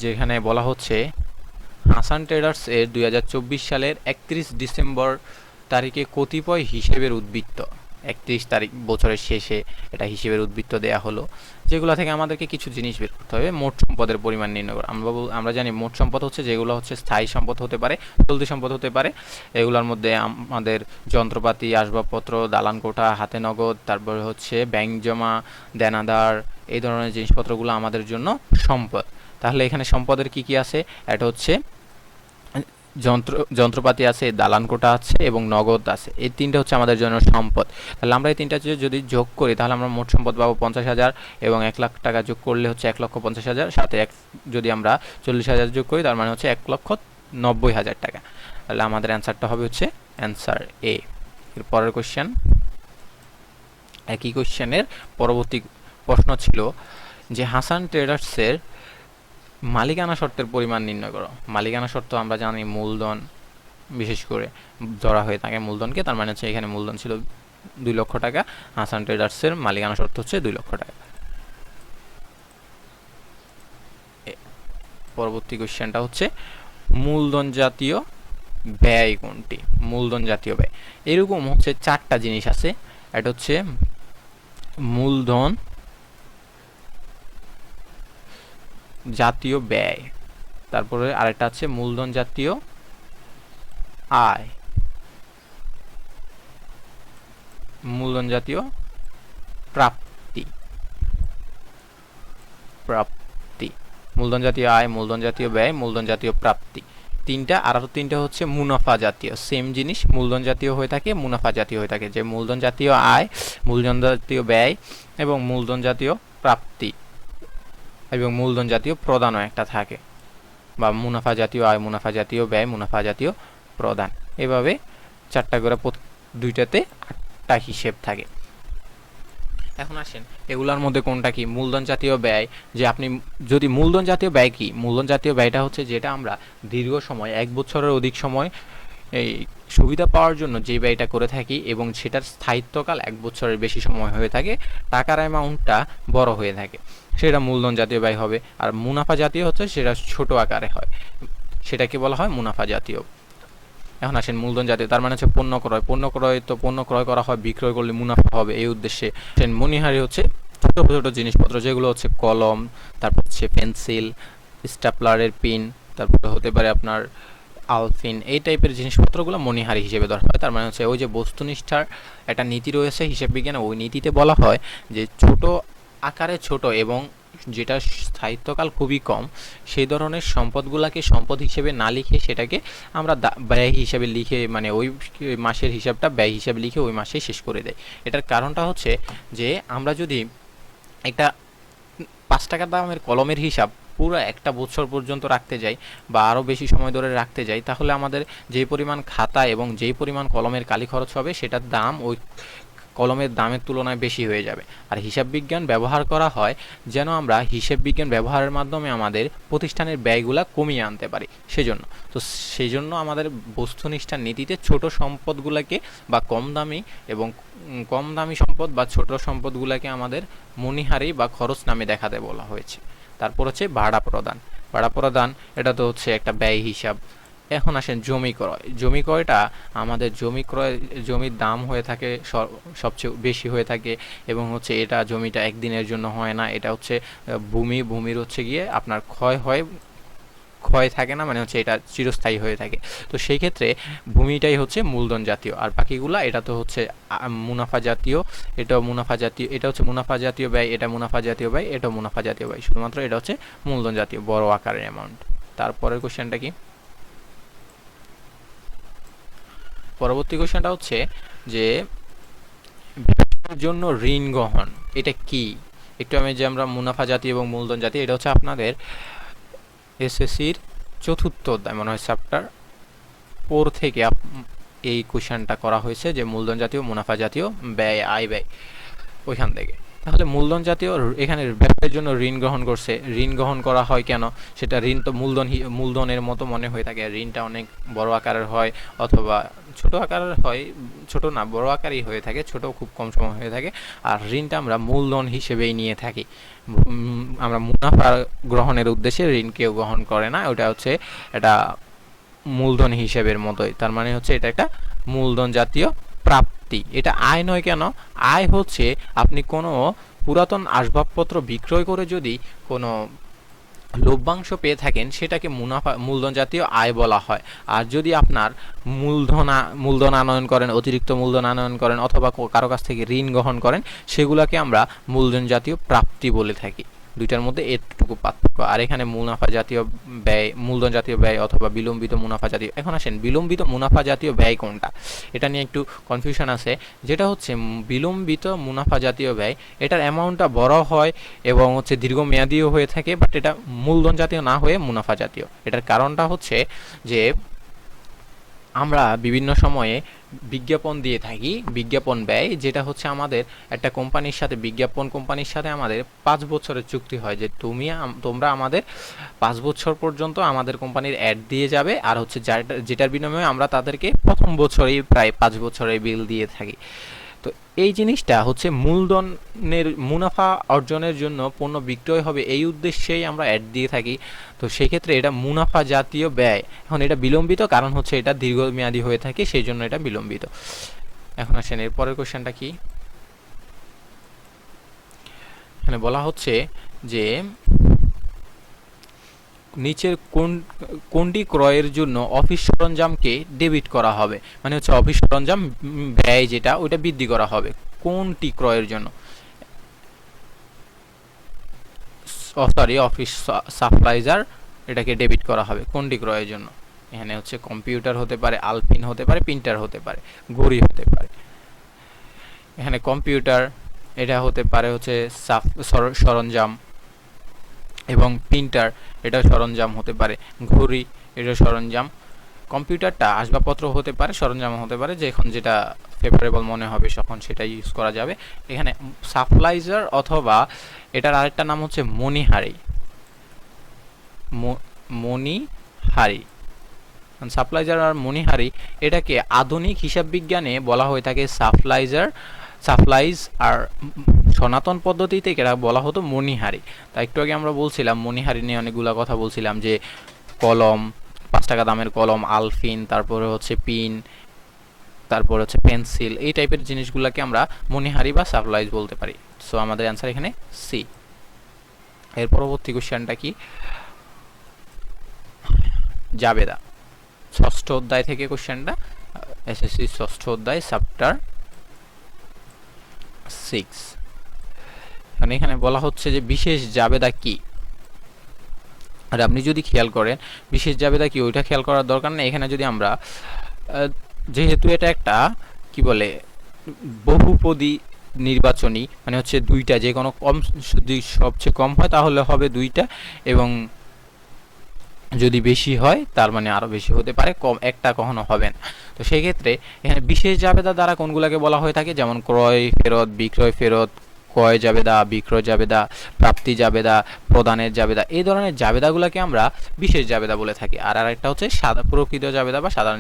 যেখানে বলা হচ্ছে হাসান ট্রেডার্স এর 2024 সালের 31 ডিসেম্বর তারিখে কতিপয় হিসেবের উদ্বৃত্ত, 31 তারিখ বছরের শেষে এটা হিসেবের উদ্বৃত্ত দেয়া হলো, যেগুলো থেকে আমাদেরকে কিছু জিনিস বের করতে হবে। মোট সম্পদের পরিমাণ নির্ণয় করা। আমরা জানি মোট সম্পদ হচ্ছে যেগুলো হচ্ছে স্থায়ী সম্পদ হতে পারে, চলতি সম্পদ হতে পারে। এগুলোর মধ্যে আমাদের যন্ত্রপাতি, আসবাবপত্র, দালান কোঠা, হাতে নগদ, তারপরে হচ্ছে ব্যাংক জমা, দেনাদার, এই ধরনের জিনিসপত্রগুলো আমাদের জন্য সম্পদ। তাহলে এখানে সম্পদের কি কি আছে? এটা হচ্ছে যন্ত্রপাতি আছে, দালান কোঠা আছে এবং নগদ আছে। এই তিনটা হচ্ছে আমাদের জন্য সম্পদ। তাহলে আমরা এই তিনটা যদি যোগ করি তাহলে আমরা মোট সম্পদ পাবো 50,000 এবং 1 লাখ টাকা যোগ করলে হচ্ছে 1,50,000, সাথে যদি আমরা 40,000 যোগ করি তার মানে হচ্ছে 1,90,000 টাকা। তাহলে আমাদের অ্যান্সারটা হবে হচ্ছে অ্যান্সার এ। এর পরের কোশ্চেন, একই কোশ্চেনের পরবর্তী প্রশ্ন ছিল যে হাসান ট্রেডার্সের মালিকানা শর্তের পরিমাণ নির্ণয় করো। মালিকানা শর্ত আমরা জানি মূলধন বিশেষ করে ধরা হয়ে থাকে মূলধনকে, তার মানে হচ্ছে এখানে মূলধন ছিল 2 লক্ষ টাকা, হাসান ট্রেডার্সের মালিকানা শর্ত হচ্ছে 2 লক্ষ টাকা। পরবর্তী কোশ্চেনটা হচ্ছে মূলধন জাতীয় ব্যয় কোনটি? মূলধন জাতীয় ব্যয় এরকম হচ্ছে 4টা জিনিস আছে। এটা হচ্ছে মূলধন জাতীয় ব্যয়, তারপরে আরেকটা আছে মূলধন জাতীয় আয়, মূলধন জাতীয় প্রাপ্তি। মূলধন জাতীয় আয়, মূলধন জাতীয় ব্যয়, মূলধন জাতীয় প্রাপ্তি, তিনটা। আর তিনটা হচ্ছে মুনাফা জাতীয়, সেম জিনিস, মূলধন জাতীয় হয়ে থাকে, মুনাফা জাতীয় হয়ে থাকে। যে মূলধন জাতীয় আয়, মূলধন জাতীয় ব্যয় এবং মূলধন জাতীয় প্রাপ্তি এবং মূলধন জাতীয় প্রদানও একটা থাকে, বা মুনাফা জাতীয় আয়, মুনাফা জাতীয় ব্যয়, মুনাফা জাতীয় প্রদান। এভাবে 4টা করে দুইটাতে 8টা হিসেব থাকে। এখন আসেন এগুলোর মধ্যে কোনটা কি মূলধন জাতীয় ব্যয়? যে আপনি যদি মূলধন জাতীয় ব্যয় কি? মূলধন জাতীয় ব্যয়টা হচ্ছে যেটা আমরা দীর্ঘ সময় 1 বছরের অধিক সময় এই সুবিধা পাওয়ার জন্য যে ব্যয়টা করে থাকি এবং সেটার স্থায়িত্বকাল 1 বছরের বেশি সময় হয়ে থাকে, টাকার অ্যামাউন্টটা বড় হয়ে থাকে, সেটা মূলধন জাতীয় ব্যয় হবে। আর মুনাফা জাতীয় হচ্ছে সেটা ছোট আকারে হয়, সেটাকে বলা হয় মুনাফা জাতীয়। এখন আসেন মূলধন জাতীয়, তার মানে হচ্ছে পণ্য ক্রয়। তো পণ্য ক্রয় করা হয়, বিক্রয় করলে মুনাফা হবে, এই উদ্দেশ্যে। মণিহারি হচ্ছে ছোট ছোট জিনিসপত্র, যেগুলো হচ্ছে কলম, তারপর হচ্ছে পেন্সিল, স্ট্যাপলারের পিন, তারপরে হতে পারে আপনার আলফিন, এই টাইপের জিনিসপত্রগুলো মণিহারি হিসেবে ধরা হয়। তার মানে হচ্ছে ওই যে বস্তুনিষ্ঠার একটা নীতি রয়েছে হিসাব বিজ্ঞানে, ওই নীতিতে বলা হয় যে ছোট আকারে ছোট এবং যেটা স্থায়িত্বকাল খুবই কম, সেই ধরনের সম্পদগুলোকে সম্পদ হিসেবে না লিখে সেটাকে আমরা ব্যয় হিসেবে লিখে, মানে ওই মাসের হিসাবটা ব্যয় হিসাবে লিখে ওই মাসে শেষ করে দেয়। এটার কারণটা হচ্ছে যে আমরা যদি একটা 5 টাকা দামের কলমের হিসাব পুরো একটা বছর পর্যন্ত রাখতে যাই বা আরও বেশি সময় ধরে রাখতে যাই, তাহলে আমাদের যেই পরিমাণ খাতা এবং যেই পরিমাণ কলমের কালি খরচ হবে সেটার দাম ওই কলমের দামের তুলনায় বেশি হয়ে যাবে। আর হিসাব বিজ্ঞান ব্যবহার করা হয় যেন আমরা হিসাব বিজ্ঞান ব্যবহারের মাধ্যমে আমাদের প্রতিষ্ঠানের ব্যয়গুলা কমিয়ে আনতে পারি। সেজন্য সেই জন্য আমাদের বস্তুনিষ্ঠার নীতিতে ছোট সম্পদগুলোকে বা কম দামি সম্পদ বা ছোট সম্পদগুলোকে আমাদের মণিহারি বা খরচ নামে দেখাতে বলা হয়েছে। তারপর হচ্ছে ভাড়া প্রদান, এটা তো হচ্ছে একটা ব্যয় হিসাব। এখন আসেন জমি ক্রয়। জমি ক্রয়টা আমাদের জমির দাম হয়ে থাকে সবচেয়ে বেশি হয়ে থাকে, এবং হচ্ছে এটা জমিটা একদিনের জন্য হয় না, এটা হচ্ছে ভূমির হচ্ছে গিয়ে আপনার ক্ষয় থাকে না, মানে হচ্ছে এটা চিরস্থায়ী হয়ে থাকে। তো সেই ক্ষেত্রে ভূমিটাই হচ্ছে মূলধন জাতীয়, আর বাকিগুলা এটা তো হচ্ছে মুনাফা জাতীয়, এটা হচ্ছে মুনাফা জাতীয় ব্যয়, এটা মুনাফা জাতীয় ব্যয়, এটাও মুনাফা জাতীয় ব্যয়, শুধুমাত্র এটা হচ্ছে মূলধন জাতীয় বড় আকারের অ্যামাউন্ট। তারপরের কোশ্চেনটা কি? পরবর্তী কোশ্চেনটা হচ্ছে যে ব্যবসার জন্য ঋণ গ্রহণ এটা কি? একটু আমরা মুনাফা জাতীয় এবং মূলধন জাতীয়, এটা হচ্ছে আপনাদের এসএসসির চতুর্থ অধ্যায় মনে হয় চ্যাপ্টার 4 থেকে এই কোশ্চেনটা করা হয়েছে, যে মূলধন জাতীয় মুনাফা জাতীয় আয় ব্যয় ওইখান থেকে। তাহলে মূলধন জাতীয় এখানে ব্যবসার জন্য ঋণ গ্রহণ করছে। ঋণ গ্রহণ করা হয় কেন? সেটা ঋণ তো মূলধনের মতো মনে হয়ে থাকে, ঋণটা অনেক বড় আকারের হয় অথবা ছোট আকারের হয়, ছোট না বড় আকারই হয়ে থাকে, ছোট খুব কম সময় হয়ে থাকে। আর ঋণটা আমরা মূলধন হিসেবেই নিয়ে থাকি। আমরা মুনাফা গ্রহণের উদ্দেশ্যে ঋণ কেউ গ্রহণ করে না, ওটা হচ্ছে এটা মূলধন হিসেবের মতোই। তার মানে হচ্ছে এটা একটা মূলধন জাতীয় প্রাপ্তি। এটা আয় নয় কেন? আয় হচ্ছে আপনি কোনো পুরাতন আসবাবপত্র বিক্রয় করে যদি কোনো লভ্যাংশ পেয়ে থাকেন সেটাকে মূলধন জাতীয় আয় বলা হয়। আর যদি আপনার মূলধন আনয়ন করেন, অতিরিক্ত মূলধন আনয়ন করেন অথবা কারো কাছ থেকে ঋণ গ্রহণ করেন, সেগুলোকে আমরা মূলধন জাতীয় প্রাপ্তি বলে থাকি। দুইটার মধ্যে এতটুকু পার্থক্য। আর এখানে মুনাফা জাতীয় ব্যয়, মূলধন জাতীয় ব্যয় অথবা বিলম্বিত মুনাফা জাতীয়। এখন আসেন বিলম্বিত মুনাফা জাতীয় ব্যয় কোনটা, এটা নিয়ে একটু কনফিউশন আছে। যেটা হচ্ছে বিলম্বিত মুনাফা জাতীয় ব্যয়, এটার অ্যামাউন্টটা বড় হয় এবং হচ্ছে দীর্ঘমেয়াদীও হয়ে থাকে, বাট এটা মূলধন জাতীয় না হয়ে মুনাফা জাতীয়। এটার কারণটা হচ্ছে যে আমরা বিভিন্ন সময়ে বিজ্ঞাপন দিয়ে থাকি, বিজ্ঞাপন ব্যয়, যেটা হচ্ছে আমাদের একটা কোম্পানির সাথে, বিজ্ঞাপন কোম্পানির সাথে আমাদের 5 বছরের চুক্তি হয়, যে তোমরা আমাদের 5 বছর পর্যন্ত আমাদের কোম্পানির অ্যাড দিয়ে যাবে, আর হচ্ছে যেটার বিনিময়ে আমরা তাদেরকে প্রথম বছরেই প্রায় 5 বছরের বিল দিয়ে থাকি। তো এই জিনিসটা হচ্ছে মূলধনের মুনাফা অর্জনের জন্য পণ্য বিক্রয় হবে এই উদ্দেশ্যেই আমরা অ্যাড দিয়ে থাকি। তো সেই ক্ষেত্রে এটা মুনাফা জাতীয় ব্যয়। এখন এটা বিলম্বিত কারণ হচ্ছে এটা দীর্ঘমেয়াদী হয়ে থাকে, সেই জন্য এটা বিলম্বিত। এখন আসেন এর পরের কোশ্চেনটা কি? এখানে বলা হচ্ছে যে নিচের কোনটি ক্রয়ের জন্য অফিস সরঞ্জামকে ডেবিট করা হবে, মানে হচ্ছে অফিস সরঞ্জাম ব্যয় যেটা ওইটা বৃদ্ধি করা হবে কোনটি ক্রয়ের জন্য? অফিস সাপ্লাইজার এটাকে ডেবিট করা হবে কোনটি ক্রয়ের জন্য? এখানে হচ্ছে কম্পিউটার হতে পারে, আলপিন হতে পারে, প্রিন্টার হতে পারে, ঘড়ি হতে পারে। এখানে কম্পিউটার এটা হতে পারে হচ্ছে সরঞ্জাম, এবং প্রিন্টার এটা সরঞ্জাম হতে পারে, ঘড়ি এটা সরঞ্জাম। কম্পিউটারটা আসবাবপত্র হতে পারে, সরঞ্জাম হতে পারে, যখন যেটা ফেভারেবল মনে হবে তখন সেটা ইউজ করা যাবে। এখানে সাপ্লাইজার অথবা এটার আরেকটা নাম হচ্ছে মণিহারি। সাপ্লাইজার আর মণিহারি এটাকে আধুনিক হিসাব বিজ্ঞানে বলা হয়ে থাকে সাপ্লাইজ, আর সনাতন পদ্ধতিতে এটা বলা হতো মণিহারি। তাই একটু আগে আমরা বলছিলাম মণিহারি নিয়ে অনেকগুলা কথা বলছিলাম, যে কলম, 5 টাকা দামের কলম, আলফিন, তারপরে হচ্ছে পিন, তারপর হচ্ছে পেন্সিল, এই টাইপের জিনিসগুলোকে আমরা মণিহারি বা সাপ্লাইজ বলতে পারি। সো আমাদের অ্যান্সার এখানে সি। এর পরবর্তী কোশ্চেনটা কি? জাবেদা 6ষ্ঠ অধ্যায় থেকে কোশ্চেনটা, এসএসসি 6ষ্ঠ অধ্যায় চ্যাপ্টার 6। কারণ এখানে বলা হচ্ছে যে বিশেষ জাবেদা কি, আর আপনি যদি খেয়াল করেন বিশেষ জাবেদা কি ওইটা খেয়াল করার দরকার নেই। এখানে যদি আমরা যেহেতু এটা একটা কি বলে বহুপদী নির্বাচনী, মানে হচ্ছে দুইটা, যে কোনো কম যদি সবচেয়ে কম হয় তাহলে হবে দুইটা, এবং যদি বেশি হয় তার মানে আরো বেশি হতে পারে, কম একটা কখনো হবে না। তো সেই ক্ষেত্রে এখানে বিশেষ জাবেদা দ্বারা কোনগুলোকে বলা হয়ে থাকে, যেমন ক্রয় ফেরত, বিক্রয় ফেরত, ক্রয় জাবেদা, বিক্রয় জাবেদা, প্রাপ্তি জাবেদা, প্রদানের জাবেদা, এই ধরনের জাবেদাগুলোকে আমরা বিশেষ জাবেদা বলে থাকি। আর আরেকটা হচ্ছে প্রকৃত জাবেদা বা সাধারণ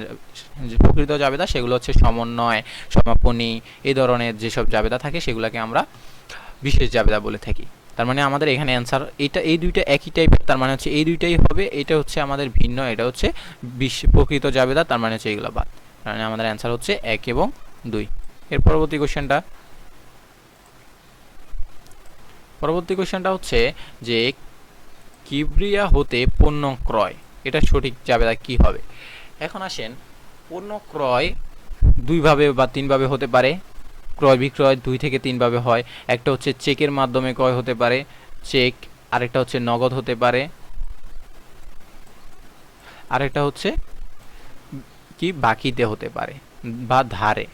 প্রকৃত জাবেদা, সেগুলো হচ্ছে সমন্বয়, সমাপনী, এই ধরনের যেসব জাবেদা থাকে সেগুলোকে আমরা বিশেষ জাবেদা বলে থাকি। তার মানে আমাদের এখানে অ্যান্সার এটা, এই দুইটা একই টাইপের, তার মানে হচ্ছে এই দুইটাই হবে, এটা হচ্ছে আমাদের ভিন্ন, এটা হচ্ছে প্রকৃত জাবেদা, তার মানে হচ্ছে এইগুলো বাদ। তার মানে আমাদের অ্যান্সার হচ্ছে 1 এবং 2। এর পরবর্তী কোশ্চেনটা হচ্ছে যে কিবরিয়া হতে পণ্য ক্রয়, এটা সঠিক জাবেদা কি হবে? এখন আসেন, পণ্য ক্রয় দুইভাবে বা তিনভাবে হতে পারে। ক্রয় বিক্রয় 2 থেকে 3 ভাবে হয়। একটা হচ্ছে চেকের মাধ্যমে ক্রয় হতে পারে, চেক, আরেকটা হচ্ছে নগদ হতে পারে, আরেকটা হচ্ছে কি বাকিতে হতে পারে বা ধারে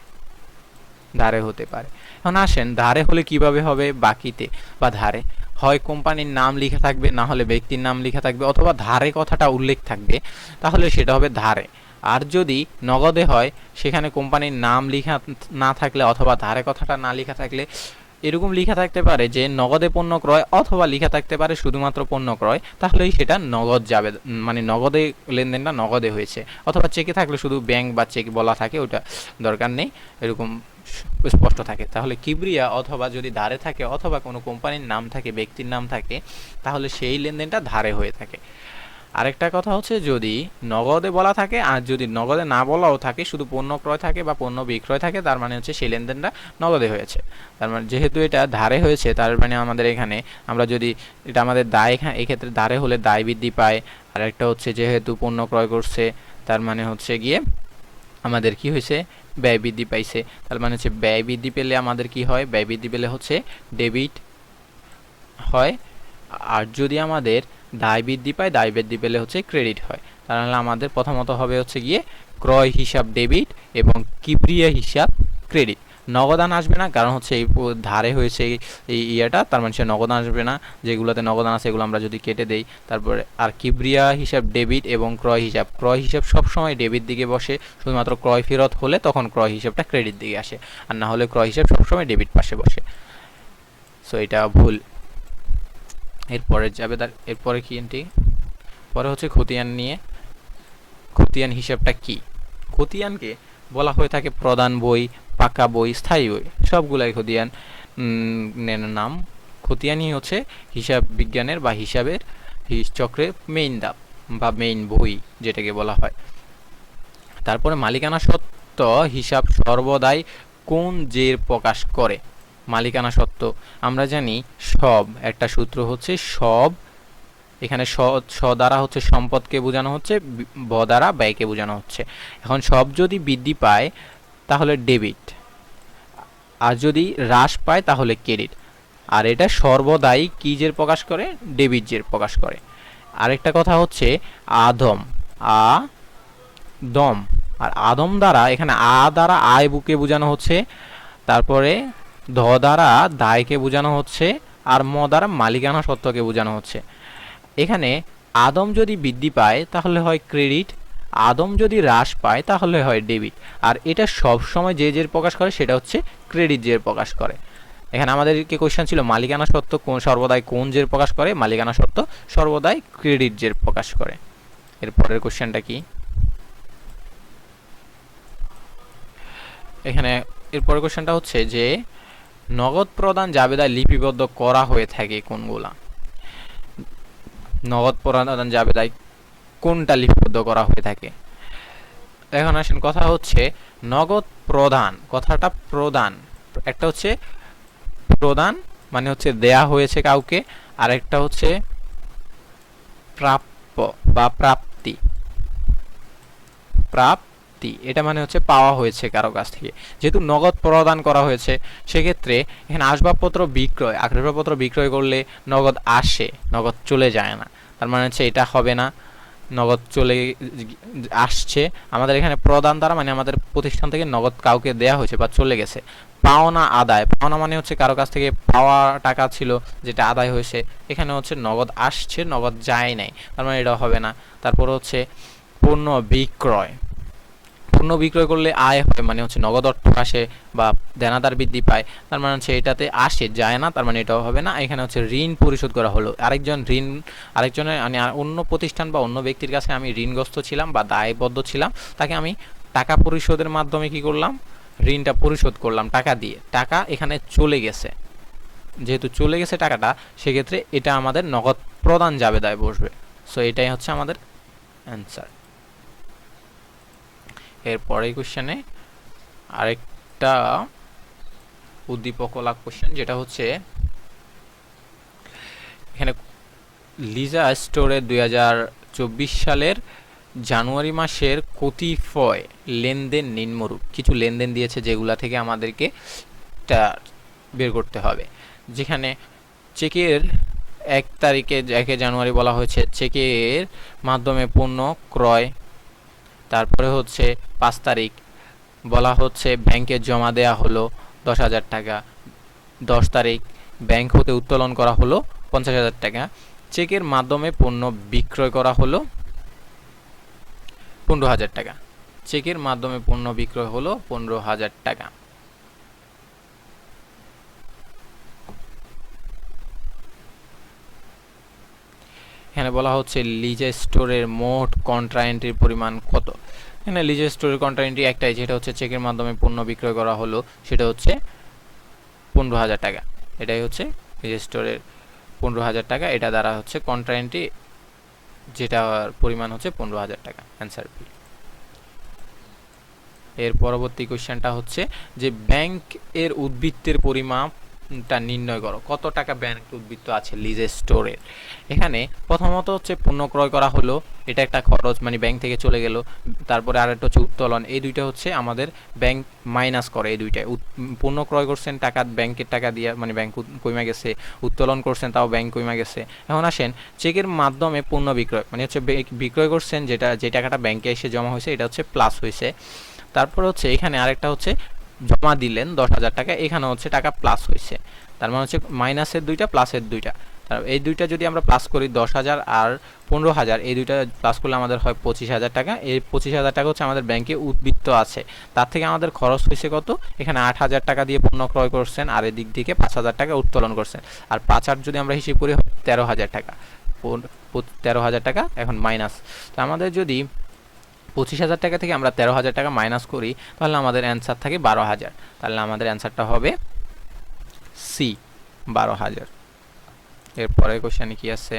হতে পারে। এখন আসেন, ধারে হলে কিভাবে হবে, বাকিতে বা ধারে হয় কোম্পানির নাম লেখা থাকবে, না হলে ব্যক্তির নাম লেখা থাকবে, অথবা ধারে কথাটা উল্লেখ থাকবে, তাহলে সেটা হবে ধারে। আর যদি নগদে হয়, সেখানে কোম্পানির নাম লেখা না থাকলে অথবা ধারে কথাটা না লেখা থাকলে এরকম লেখা থাকতে পারে যে নগদে পণ্য ক্রয়, অথবা লেখা থাকতে পারে শুধুমাত্র পণ্য ক্রয়, তাহলেই সেটা নগদ যাবে, মানে নগদে লেনদেনটা নগদে হয়েছে। অথবা চেকে থাকলে শুধু ব্যাংক বা চেক বলা থাকে, ওটা দরকার নেই, এরকম স্পষ্ট থাকে। তাহলে কিবরিয়া অথবা যদি ধারে থাকে, অথবা কোনো কোম্পানির নাম থাকে, ব্যক্তির নাম থাকে, তাহলে সেই লেনদেনটা ধারে হয়ে থাকে। আরেকটা কথা হচ্ছে যদি নগদে বলা থাকে, আর যদি নগদে না বলাও থাকে, শুধু পণ্য ক্রয় থাকে বা পণ্য বিক্রয় থাকে, তার মানে হচ্ছে সেই লেনদেনটা নগদে হয়েছে। তার মানে যেহেতু এটা ধারে হয়েছে, তার মানে আমাদের এখানে আমরা যদি এটা আমাদের দায়, এই ক্ষেত্রে ধারে হলে দায় বৃদ্ধি পায়। আর একটা হচ্ছে যেহেতু পণ্য ক্রয় করছে, তার মানে হচ্ছে গিয়ে আমাদের কি হয়েছে, ব্যয় বৃদ্ধি পাইছে। তার মানে হচ্ছে ব্যয় বৃদ্ধি পেলে আমাদের কি হয়, ব্যয় বৃদ্ধি পেলে হচ্ছে ডেবিট হয়। আর যদি আমাদের দায় বৃদ্ধি পায়, দায় বৃদ্ধি পেলে হচ্ছে ক্রেডিট হয়। তাহলে আমাদের প্রথমত হবে হচ্ছে গিয়ে ক্রয় হিসাব ডেবিট এবং কিবরিয়া হিসাব ক্রেডিট। নগদান আসবে না, কারণ হচ্ছে এই ধারে হয়েছে এই ইয়েটা, তার মানে সে নগদান আসবে না। যেগুলোতে নগদান আছে সেগুলো আমরা যদি কেটে দেই, তারপরে আর কিবরিয়া হিসাব ডেবিট এবং ক্রয় হিসাব সবসময় ডেবিট দিকে বসে, শুধুমাত্র ক্রয় ফেরত হলে তখন ক্রয় হিসাবটা ক্রেডিট দিকে আসে, আর না হলে ক্রয় হিসাব সবসময় ডেবিট পাশে বসে। সো এটা ভুল। এরপরে জাবেদার এরপরে কি এন্ট্রি, পরে হচ্ছে খতিয়ান নিয়ে। খতিয়ান হিসাবটা কি? খতিয়ানকে বলা হয়ে থাকে প্রধান বই, পাকা বই, স্থায়ী বই, সবগুলাই খতিয়ান নাম। খতিয়ানই হচ্ছে হিসাব বিজ্ঞানের বা হিসাবের চক্রের মেইন ধাপ বা মেইন বই যেটাকে বলা হয়। তারপরে মালিকানা সত্ত্ব হিসাব সর্বদাই কোন জের প্রকাশ করে? মালিকানা সত্ত্ব আমরা জানি সব, একটা সূত্র হচ্ছে সব, এখানে স দ্বারা হচ্ছে সম্পদকে বোঝানো হচ্ছে, ব দ্বারা ব্যয়কে বোঝানো হচ্ছে। এখন সব যদি বৃদ্ধি পায় তাহলে ডেবিট, আর যদি হ্রাস পায় তাহলে ক্রেডিট। আর এটা সর্বদাই কি জের প্রকাশ করে, ডেবিট জের প্রকাশ করে। আরেকটা কথা হচ্ছে আদম, দম, আর আদম দ্বারা এখানে দ্বারা আয় বুকে বোঝানো হচ্ছে, তারপরে দ্বারা দায়কে বোঝানো হচ্ছে, আর দ্বারা মালিকানা সত্ত্বকে বোঝানো হচ্ছে। এখানে আদম যদি বৃদ্ধি পায় তাহলে হয় ক্রেডিট, আদম যদি হ্রাস পায় তাহলে হয় ডেবিট। আর এটা সব সময় যে জের প্রকাশ করে সেটা হচ্ছে ক্রেডিট জের প্রকাশ করে। এখানে আমাদেরকে কোশ্চেন ছিল মালিকানা সত্ত্ব সর্বদাই কোন জের প্রকাশ করে? মালিকানা সত্ত্ব সর্বদাই ক্রেডিট জের প্রকাশ করে। এরপরের কোশ্চেনটা কি, এখানে এরপরের কোশ্চেনটা হচ্ছে যে নগদ প্রদান জাবেদায় লিপিবদ্ধ করা হয়ে থাকে কোনগুলা? নগদ প্রদান জাবেদায় কোনটা লিপিবদ্ধ করা হয়ে থাকে? এখন আসেন, কথা হচ্ছে নগদ প্রদান, কথাটা প্রদান, একটা হচ্ছে প্রদান মানে হচ্ছে দেয়া হয়েছে কাউকে, আর একটা হচ্ছে প্রাপ্য বা প্রাপ্তি, প্রাপ্তি, এটা মানে হচ্ছে পাওয়া হয়েছে কারো কাছ থেকে। যেহেতু নগদ প্রদান করা হয়েছে সেক্ষেত্রে এখানে আসবাবপত্র বিক্রয়, আসবাবপত্র বিক্রয় করলে নগদ আসে, নগদ চলে যায় না, তার মানে হচ্ছে এটা হবে না। নগদ চলে আসছে, আমাদের এখানে প্রদান দ্বারা মানে আমাদের প্রতিষ্ঠান থেকে নগদ কাউকে দেয়া হয়েছে বা চলে গেছে। পাওনা আদায়, পাওনা মানে হচ্ছে কারো কাছ থেকে পাওয়া টাকা ছিল যেটা আদায় হয়েছে, এখানে হচ্ছে নগদ আসছে, নগদ যায় নাই, তার মানে এটা হবে না। তারপর হচ্ছে পণ্য বিক্রয়, পণ্য বিক্রয় করলে আয় হয় মানে হচ্ছে নগদ অর্থ আসে বা দেনাদার বৃদ্ধি পায়, তার মানে হচ্ছে এটাতে আসে যায় না, তার মানে এটাও হবে না। এখানে হচ্ছে ঋণ পরিশোধ করা হলো, আরেকজনের মানে অন্য প্রতিষ্ঠান বা অন্য ব্যক্তির কাছে আমি ঋণগ্রস্ত ছিলাম বা দায়বদ্ধ ছিলাম, তাকে আমি টাকা পরিশোধের মাধ্যমে কি করলাম, ঋণটা পরিশোধ করলাম টাকা দিয়ে। টাকা এখানে চলে গেছে, যেহেতু চলে গেছে টাকাটা, সেক্ষেত্রে এটা আমাদের নগদ প্রদান জাবেদায় বসবে। সো এটাই হচ্ছে আমাদের অ্যান্সার। এরপরের কোশ্চেনে আরেকটা উদ্দীপকমূলক কোশ্চেন, যেটা হচ্ছে এখানে লিজা স্টোরে 2024 সালের জানুয়ারি মাসের কতিপয় লেনদেন নিম্নরূপ। কিছু লেনদেন দিয়েছে যেগুলা থেকে আমাদেরকে বের করতে হবে। যেখানে চেকের 1 জানুয়ারি বলা হয়েছে চেকের মাধ্যমে পণ্য ক্রয়, তারপরে হচ্ছে 5 তারিখ বলা হচ্ছে ব্যাংকে জমা দেয়া হলো 10,000 টাকা, 10 তারিখ ব্যাংক হতে উত্তোলন করা হলো 50,000 টাকা, চেকের মাধ্যমে পণ্য বিক্রয় করা হলো 15,000 টাকা, চেকের মাধ্যমে পণ্য বিক্রয় হলো 15,000 টাকা। এখানে বলা হচ্ছে লিজা স্টোরের মোট কন্ট্রা এন্ট্রির পরিমাণ কত। এখানে লিজা স্টোরের কন্ট্রা এন্ট্রি একটাই, যেটা হচ্ছে চেকের মাধ্যমে পণ্য বিক্রয় করা হলো, সেটা হচ্ছে 15,000 টাকা। এটাই হচ্ছে লিজা স্টোরের 15,000 টাকা, এটা দ্বারা হচ্ছে কন্ট্রা এন্ট্রি, যেটার পরিমাণ হচ্ছে 15,000 টাকা। Answer B. এর পরবর্তী কোশ্চেনটা হচ্ছে যে ব্যাংক এর উদ্বৃত্তের পরিমাণটা নির্ণয় করো। কত টাকা ব্যাংক উদ্বৃত্ত আছে লিজা স্টোরের। এখানে প্রথমত হচ্ছে পণ্য ক্রয় করা হলো, এটা একটা খরচ মানে ব্যাংক থেকে চলে গেল। তারপরে আরেকটা হচ্ছে উত্তোলন, এই দুইটা হচ্ছে আমাদের ব্যাংক মাইনাস করে। এই দুইটাই পণ্য ক্রয় করছেন টাকা, ব্যাংকের টাকা দিয়ে মানে ব্যাংক কইমা গেছে, উত্তোলন করছেন তাও ব্যাংক কইমা গেছে। এখন আসেন চেকের মাধ্যমে পণ্য বিক্রয়, মানে হচ্ছে বিক্রয় করছেন যেটা, যে টাকাটা ব্যাংকে এসে জমা হয়েছে, এটা হচ্ছে প্লাস হয়েছে। তারপর হচ্ছে এখানে আরেকটা হচ্ছে জমা দিলেন 10,000 টাকা, এখানে হচ্ছে টাকা প্লাস হয়েছে, তার মানে হচ্ছে মাইনাসের দুইটা প্লাসের দুইটা। এই দুইটা যদি আমরা প্লাস করি 10,000 আর 15,000, এই দুইটা প্লাস করলে আমাদের হয় 25,000 টাকা। এই 25,000 টাকা হচ্ছে আমাদের ব্যাংকে উদ্বৃত্ত আছে, তার থেকে আমাদের খরচ হয়েছে কত, এখানে 8,000 টাকা দিয়ে পণ্য ক্রয় করছেন আর এদিক থেকে 5,000 টাকা উত্তোলন করছেন, আর 5/8 যদি আমরা হিসেব করি 13,000 টাকা, 13,000 টাকা এখন মাইনাস। তো আমাদের যদি 25,000 টাকা থেকে আমরা 13,000 টাকা মাইনাস করি, তাহলে আমাদের অ্যান্সার থাকে 12,000, তাহলে আমাদের অ্যান্সারটা হবে সি, 12,000। এরপরে কোশ্চেনে কি আছে,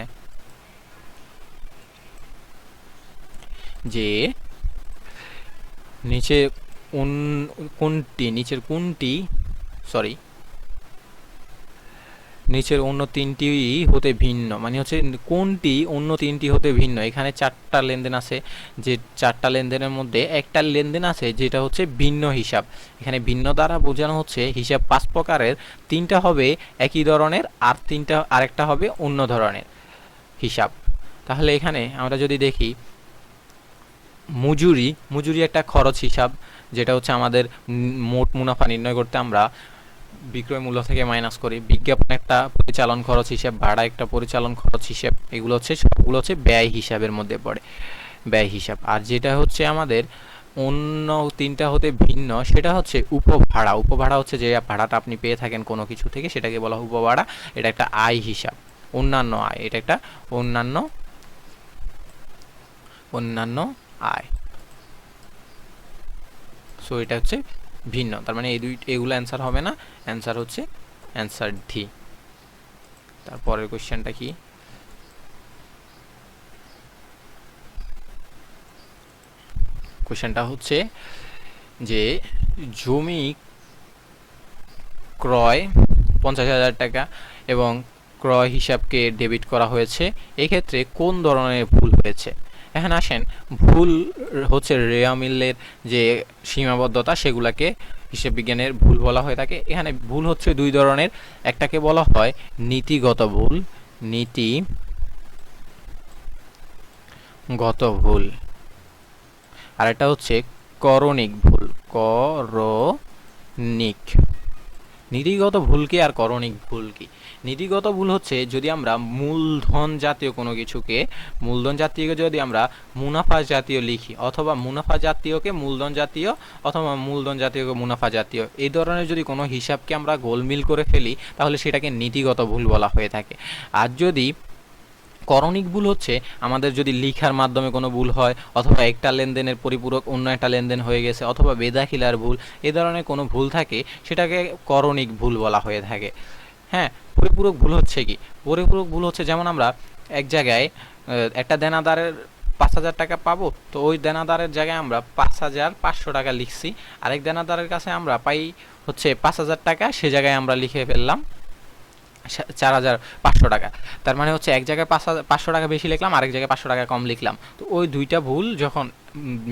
যে নিচের অন্য তিনটি হতে ভিন্ন, মানে হচ্ছে কোনটি অন্য তিনটি হতে ভিন্ন। এখানে 4টা লেনদেন আছে, যে 4টা লেনদেনের মধ্যে একটা লেনদেন আছে যেটা হচ্ছে ভিন্ন হিসাব। এখানে ভিন্ন দ্বারা বোঝানো হচ্ছে হিসাব 5 প্রকারের, 3টা হবে একই ধরনের আর আরেকটা হবে অন্য ধরনের হিসাব। তাহলে এখানে আমরা যদি দেখি মজুরি একটা খরচ হিসাব, যেটা হচ্ছে আমাদের মোট মুনাফা নির্ণয় করতে আমরা বিক্রয় মূল্য থেকে মাইনাস করি। বিজ্ঞাপন একটা পরিচালন খরচ হিসাব, ভাড়া একটা পরিচালন খরচ হিসাব, এগুলো হচ্ছে সবগুলো হচ্ছে ব্যয় হিসাবের মধ্যে পড়ে, ব্যয় হিসাব। আর যেটা হচ্ছে আমাদের অন্য 3টা হতে ভিন্ন, সেটা হচ্ছে উপভাড়া। উপভাড়া হচ্ছে যে ভাড়াটা আপনি পেয়ে থাকেন কোনো কিছু থেকে, সেটাকে বলা হয় উপভাড়া। এটা একটা আয় হিসাব, অন্যান্য আয়, এটা একটা অন্যান্য আয়। সো এটা হচ্ছে ভিন্ন, তার মানে এগুলো অ্যান্সার হবে না, অ্যান্সার হচ্ছে অ্যান্সার ডি। তারপরের কোশ্চেনটা কি, কোশ্চেনটা হচ্ছে যে জমি ক্রয় 50,000 টাকা এবং ক্রয় হিসাবকে ডেবিট করা হয়েছে, এক্ষেত্রে কোন ধরনের ভুল হয়েছে। এখন আসেন ভুল হচ্ছে রেওয়া মিলের যে সীমাবদ্ধতা সেগুলাকে হিসাব বিজ্ঞানের ভুল বলা হয়ে থাকে। এখানে ভুল হচ্ছে দুই ধরনের, একটাকে বলা হয় নীতিগত ভুল, নীতিগত ভুল, আর এটা হচ্ছে করণিক ভুল, করণিক। নীতিগত ভুল কি আর করণিক ভুল কি? নীতিগত ভুল হচ্ছে যদি আমরা মূলধন জাতীয় কোনো কিছুকে, মূলধন জাতীয়কে যদি আমরা মুনাফা জাতীয় লিখি, অথবা মুনাফা জাতীয়কে মূলধন জাতীয়, অথবা মূলধন জাতীয়কে মুনাফা জাতীয়, এই ধরনের যদি কোনো হিসাবকে আমরা গোলমিল করে ফেলি তাহলে সেটাকে নীতিগত ভুল বলা হয়ে থাকে। আর যদি করণিক ভুল হচ্ছে আমাদের যদি লিখার মাধ্যমে কোনো ভুল হয়, অথবা একটা লেনদেনের পরিপূরক অন্য একটা লেনদেন হয়ে গেছে, অথবা বেদাখিলার ভুল, এ ধরনের কোনো ভুল থাকে সেটাকে করণিক ভুল বলা হয়ে থাকে। হ্যাঁ, পরিপূরক ভুল হচ্ছে কি? পরিপূরক ভুল হচ্ছে যেমন আমরা এক জায়গায় একটা দেনাদারের 5,000 টাকা পাবো, তো ওই দেনাদারের জায়গায় আমরা 5,500 টাকা লিখছি, আরেক দেনাদারের কাছে আমরা পাই হচ্ছে 5,000 টাকা, সে জায়গায় আমরা লিখে ফেললাম 4,500 টাকা। তার মানে হচ্ছে এক জায়গায় 500 টাকা বেশি লিখলাম, আরেক জায়গায় 500 টাকা কম লিখলাম। তো ওই দুইটা ভুল যখন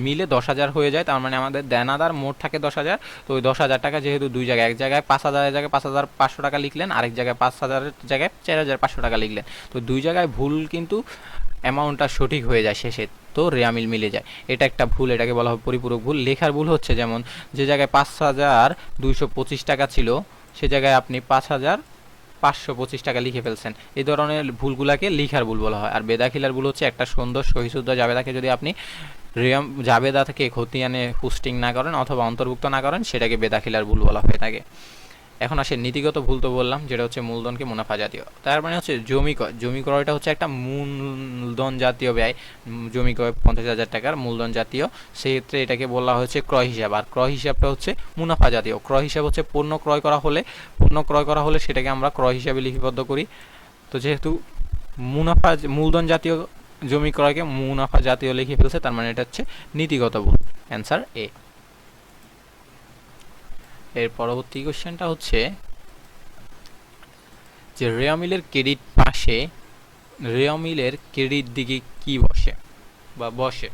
মিলে 10,000 হয়ে যায়, তার মানে আমাদের দেনাদার মোট থাকে 10,000। তো ওই 10,000 টাকা যেহেতু দুই জায়গায়, এক জায়গায় 5,000-এর জায়গায় 5,500 টাকা লিখলেন, আরেক জায়গায় 5,000-এর জায়গায় 4,500 টাকা লিখলেন, তো দুই জায়গায় ভুল কিন্তু অ্যামাউন্টটা সঠিক হয়ে যায় শেষে, তো রেয়ামিল মিলে যায়। এটা একটা ভুল, এটাকে বলা হয় পরিপূরক ভুল। লেখার ভুল হচ্ছে যেমন যে জায়গায় 5,225 টাকা ছিল সে জায়গায় আপনি 5,525 টাকা লিখে ফেলছেন, এই ধরনের ভুলগুলাকে লিখার ভুল বলা হয়। আর বেদাখিলার ভুল হচ্ছে একটা সুন্দর সহিশুদ্ধ জাবেদাকে যদি আপনি জাবেদা থেকে খতিয়ানে পুস্টিং না করেন অথবা অন্তর্ভুক্ত না করেন, সেটাকে বেদাখিলার ভুল বলা হয়ে থাকে। এখন আসে নীতিগত ভুল, তো বললাম যেটা হচ্ছে মূলধনকে মুনাফা জাতীয়। তার মানে হচ্ছে জমি ক্রয়, জমি ক্রয়টা হচ্ছে একটা মূলধন জাতীয় ব্যয়, জমি ক্রয় 50,000 টাকার মূলধন জাতীয়, সেক্ষেত্রে এটাকে বলা হয়েছে ক্রয় হিসাব। আর ক্রয় হিসাবটা হচ্ছে মুনাফা জাতীয়। ক্রয় হিসাব হচ্ছে পণ্য ক্রয় করা হলে সেটাকে আমরা ক্রয় হিসাবে লিপিবদ্ধ করি। তো যেহেতু মুনাফা মূলধন জাতীয় জমি ক্রয়কে মুনাফা জাতীয় লিখে ফেলছে, তার মানে এটা হচ্ছে নীতিগত ভুল। অ্যান্সার এ। এর পরবর্তী কোশ্চেনটা হচ্ছে যে রেয়ামিলের ক্রেডিট পাশে, রেয়ামিলের ক্রেডিট দিকে কি বসে বা বসে?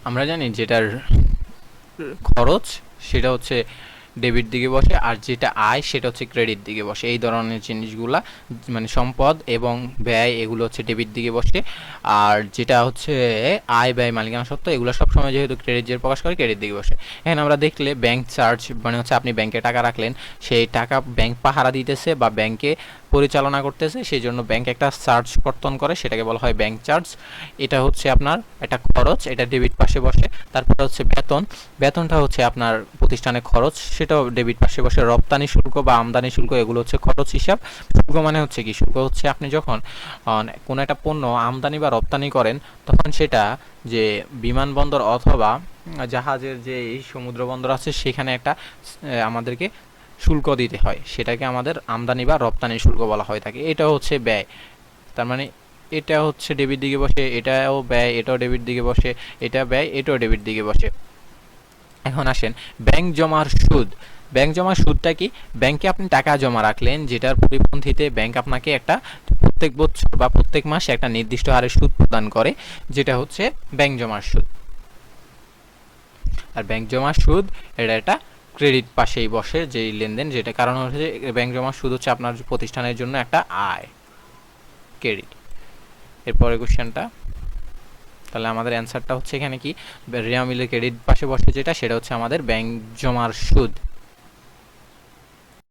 আমরা জানি যেটার খরচ সেটা হচ্ছে ডেবিট দিকে বসে, আর যেটা আয় সেটা হচ্ছে ক্রেডিট দিকে বসে। এই ধরনের জিনিসগুলা মানে সম্পদ এবং ব্যয় এগুলো হচ্ছে ডেবিট দিকে বসে, আর যেটা হচ্ছে আয় ব্যয় মালিকানা সত্ত্ব এগুলো সবসময় যেহেতু ক্রেডিট দিয়ে প্রকাশ করে ক্রেডিট দিকে বসে। এখানে আমরা দেখলে ব্যাংক চার্জ মানে হচ্ছে আপনি ব্যাংকে টাকা রাখলেন, সেই টাকা ব্যাংক পাহারা দিতেছে বা ব্যাংকে পরিচালনা করতেছে, সেই জন্য ব্যাংক একটা চার্জ কর্তন করে, সেটাকে বলা হয় ব্যাংক চার্জ। এটা হচ্ছে আপনার একটা খরচ, এটা ডেবিট পাশে বসে। তারপরে হচ্ছে বেতন, বেতনটা হচ্ছে আপনার প্রতিষ্ঠানের খরচ, সেটাও ডেবিট পাশে বসে। রপ্তানি শুল্ক বা আমদানি শুল্ক এগুলো হচ্ছে খরচ হিসাব। শুল্ক মানে হচ্ছে কি? শুল্ক হচ্ছে আপনি যখন কোনো একটা পণ্য আমদানি বা রপ্তানি করেন, তখন সেটা যে বিমানবন্দর অথবা জাহাজের যে সমুদ্র বন্দর আছে সেখানে একটা আমাদেরকে শুল্ক দিতে হয়, সেটাকে আমাদের আমদানি বা রপ্তানি শুল্ক বলা হয়ে থাকে। এটা হচ্ছে ব্যয়। তার মানে এটা হচ্ছে ডেবিট দিকে বসে, এটাও ব্যয়, এটাও ডেবিট দিকে বসে, এটা ব্যয়, এটাও ডেবিট দিকে বসে। এখন আসেন ব্যাংক জমার সুদ। ব্যাংক জমার সুদটা কি? ব্যাংকে আপনি টাকা জমা রাখলেন, যেটার পরিপন্থীতে ব্যাংক আপনাকে একটা প্রত্যেক বছর বা প্রত্যেক মাসে একটা নির্দিষ্ট হারে সুদ প্রদান করে, যেটা হচ্ছে ব্যাংক জমার সুদ। আর ব্যাংক জমার সুদ এটা একটা ক্রেডিট পাশেই বসে যেই লেনদেন, যেটা কারণ হচ্ছে ব্যাংক জমার সুদ হচ্ছে আপনার প্রতিষ্ঠানের জন্য একটা আয়, ক্রেডিট। এরপরে কোশ্চেনটা, তাহলে আমাদের অ্যান্সারটা হচ্ছে এখানে কি? রেয়ামিলের ক্রেডিট পাশে বসে যেটা, সেটা হচ্ছে আমাদের ব্যাংক জমার সুদ।